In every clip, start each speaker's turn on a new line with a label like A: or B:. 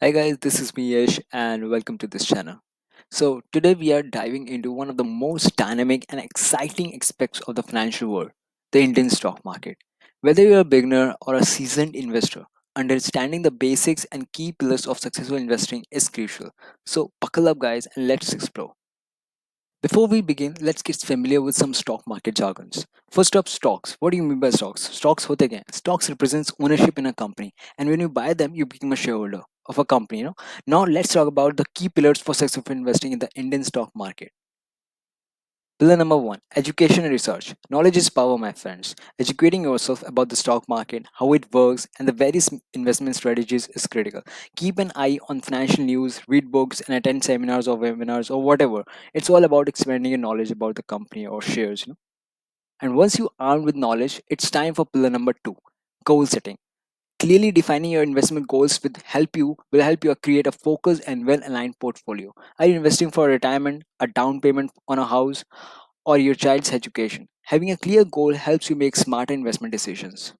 A: Hi guys, this is me Yash and welcome to this channel. So today we are diving into one of the most dynamic and exciting aspects of the financial world, the Indian stock market. Whether you're a beginner or a seasoned investor, understanding the basics and key pillars of successful investing is crucial. So buckle up guys and let's explore. Before we begin, let's get familiar with some stock market jargons. First up, stocks. What do you mean by stocks? Stocks hote hain. Stocks represents ownership in a company, and when you buy them, you become a shareholder of a company. Now let's talk about the key pillars for successful investing in the Indian stock market. Pillar number one: education and research. Knowledge is power, my friends. Educating yourself about the stock market, how it works, and the various investment strategies is critical. Keep an eye on financial news, read books, and attend seminars or webinars or whatever. It's all about expanding your knowledge about the company or shares. And once you are armed with knowledge, it's time for pillar number two: goal setting. Clearly defining your investment goals will help you create a focused and well aligned portfolio. Are you investing for retirement, a down payment on a house, or your child's education? Having a clear goal helps you make smarter investment decisions.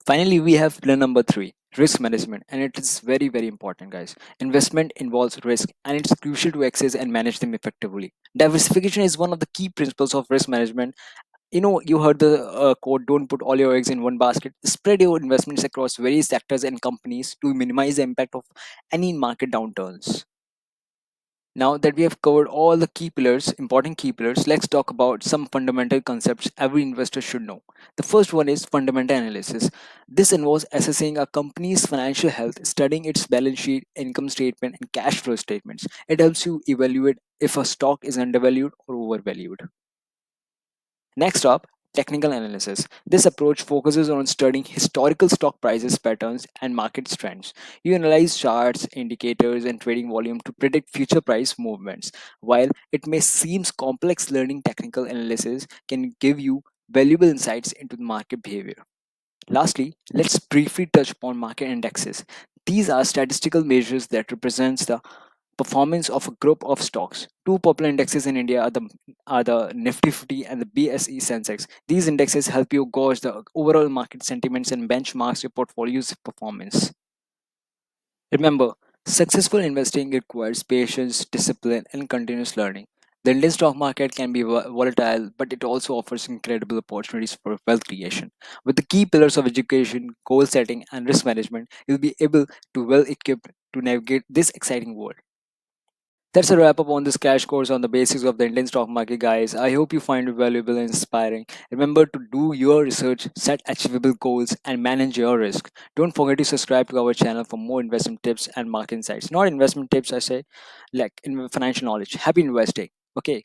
A: Finally, we have pillar number three: risk management, and it is very, very important, guys. Investment involves risk, and it's crucial to access and manage them effectively. Diversification is one of the key principles of risk management. You heard the quote, don't put all your eggs in one basket. Spread your investments across various sectors and companies to minimize the impact of any market downturns. Now that we have covered all the key pillars, important key pillars, let's talk about some fundamental concepts every investor should know. The first one is fundamental analysis. This involves assessing a company's financial health, studying its balance sheet, income statement, and cash flow statements. It helps you evaluate if a stock is undervalued or overvalued. Next up, technical analysis. This approach focuses on studying historical stock prices patterns and market trends. You analyze charts, indicators, and trading volume to predict future price movements. While it may seem complex, learning technical analysis can give you valuable insights into the market behavior. Lastly, let's briefly touch upon market indexes. These are statistical measures that represents the performance of a group of stocks. Two popular indexes in India are the Nifty 50 and the BSE Sensex. These indexes help you gauge the overall market sentiments and benchmarks your portfolio's performance. Remember, successful investing requires patience, discipline, and continuous learning. The Indian stock market can be volatile, but it also offers incredible opportunities for wealth creation. With the key pillars of education, goal setting, and risk management, you'll be able to well equipped to navigate this exciting world. That's a wrap up on this crash course on the basics of the Indian stock market, guys. I hope you find it valuable and inspiring. Remember to do your research, set achievable goals, and manage your risk. Don't forget to subscribe to our channel for more investment tips and market insights. Not investment tips, I say, like in financial knowledge. Happy investing. Okay.